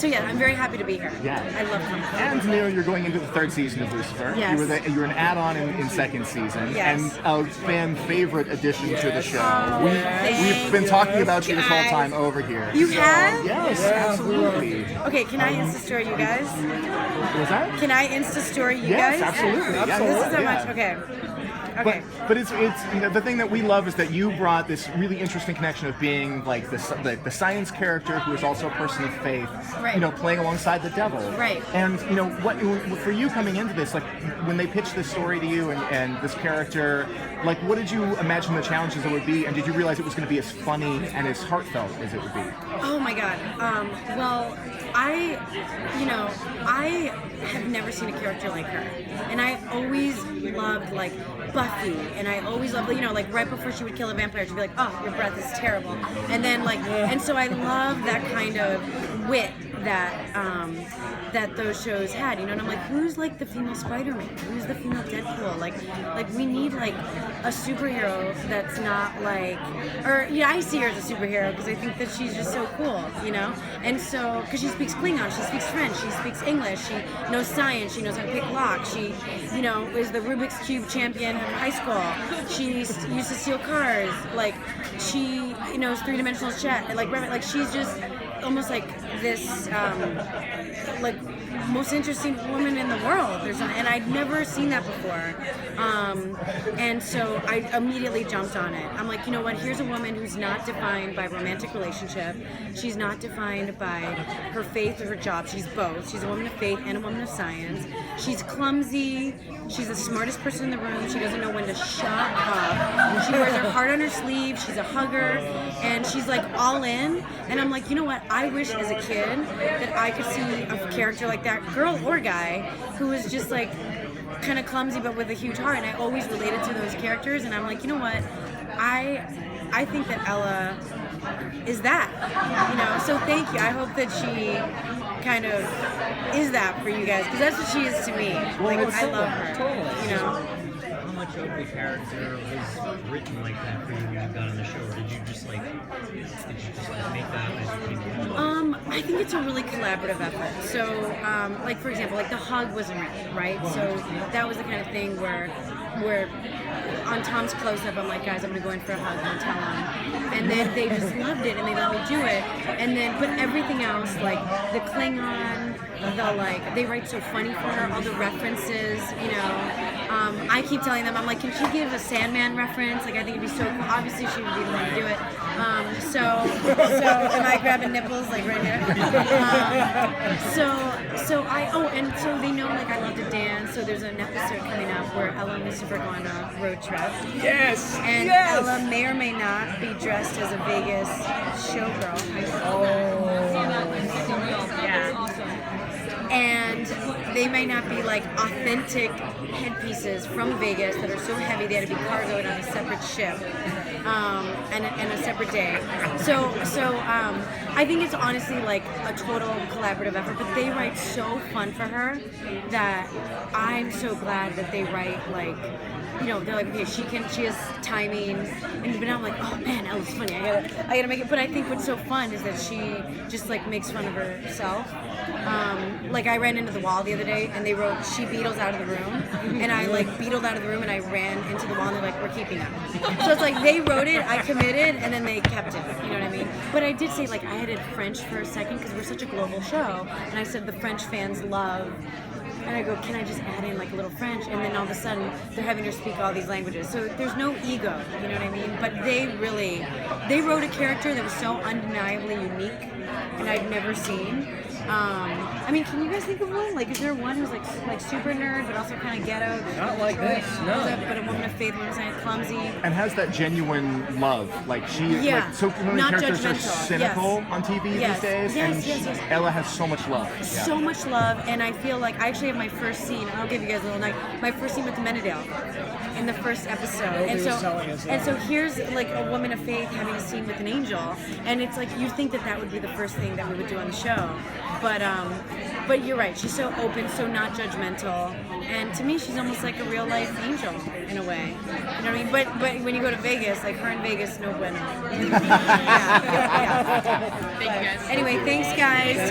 So yeah, I'm very happy to be here. Yeah. I love coming. And you're going into the third season of Lucifer. Yes. You were an add-on in second season, Yes. and a fan favorite addition to the show. Oh, We've been talking about you this whole time over here. You have? Yes, absolutely. Okay, can I Insta story you guys? What was that? Can I Insta story you Yes, guys? absolutely. Yeah, This is so yeah. much. Okay. Okay. But it's the thing that we love is that you brought this really interesting connection of being like the science character who is also a person of faith, Right. Playing alongside the devil. Right. And what for you coming into this, like when they pitched this story to you and this character, like what did you imagine the challenges it would be, and did you realize it was going to be as funny and as heartfelt as it would be? Oh my God. Well, I have never seen a character like her, and I always loved like Buffy, and I always loved, like right before she would kill a vampire, she'd be like, "Oh, your breath is terrible," and then and so I love that kind of wit that those shows had, and I'm like, who's like the female Spider-Man? Who's the female Deadpool? Like we need like a superhero that's not like, I see her as a superhero because I think that she's just so cool, and so because she speaks Klingon, she speaks French, she speaks English, she knows science, she knows how to pick locks, she, is the Rubik's Cube champion in high school, she used to steal cars, like she, is three-dimensional chess, like she's just almost like this, like most interesting woman in the world. And I'd never seen that before. And so I immediately jumped on it. I'm like, you know what? Here's a woman who's not defined by romantic relationship. She's not defined by her faith or her job. She's both. She's a woman of faith and a woman of science. She's clumsy. She's the smartest person in the room. She doesn't know when to shut up. She wears her heart on her sleeve. She's a hugger. And she's like all in. And I'm like, you know what? I wish as a kid that I could see a character like that, girl or guy, who was just like kind of clumsy but with a huge heart. And I always related to those characters. And I'm like, you know what? I think that Ella is that, So thank you. I hope that she kind of is that for you guys, because that's what she is to me. Like I love her. Totally. How much of the character was written like that for you when you got on the show, or did you just make that as you came along? I think it's a really collaborative effort. So, like for example, like the hug wasn't written, right? So that was the kind of thing where on Tom's close-up, I'm like, guys, I'm gonna go in for a hug and tell him. And then they just loved it and they let me do it. And then, but everything else, like the Klingon, they write so funny for her, all the references, I keep telling them, I'm like, can she give a Sandman reference? Like, I think it'd be so cool. Obviously, she would be the one to do it. So am I grabbing nipples, like right here? And so they know, like, I love to dance. So there's an episode coming up where Ella and Lucifer go on a road trip. Yes! And yes! Ella may or may not be dressed as a Vegas showgirl. And they may not be like authentic headpieces from Vegas that are so heavy they had to be cargoed on a separate ship and a separate day. So I think it's honestly like a total collaborative effort, but they write so fun for her that I'm so glad that they write like, they're like, okay, she has timing, but I'm like, oh man, Ella's funny. I gotta make it. But I think what's so fun is that she just like makes fun of herself. Like I ran into the wall the other day and they wrote, she beetles out of the room, and I like beetled out of the room and I ran into the wall and they're like, we're keeping it. So it's like they wrote it, I committed, and then they kept it. You know what I mean? But I did say, like, I added French for a second because we're such a global show, and I said the French fans love. And I go, can I just add in like a little French? And then all of a sudden, they're having her speak all these languages. So there's no ego, you know what I mean? But they wrote a character that was so undeniably unique and I'd never seen. I mean, can you guys think of one? Like, is there one who's like super nerd, but also kind of ghetto? Not like this, no. But a woman of faith, woman of science, clumsy. And has that genuine love. Like she, Yeah. like so many Not characters are judgmental. cynical Yes. on TV Yes. these days, Yes, and yes. Ella has so much love. So much love, and I feel like I actually have my first scene. I'll give you guys a little night. My first scene with Menadale in the first episode, and so here's like a woman of faith having a scene with an angel, and it's like you think that would be the first thing that we would do on the show, but you're right. She's so open, so not judgmental, and to me, she's almost like a real life angel in a way. You know what I mean? But when you go to Vegas, like her in Vegas, no bueno. Yeah. Thank you guys. Anyway, thanks guys.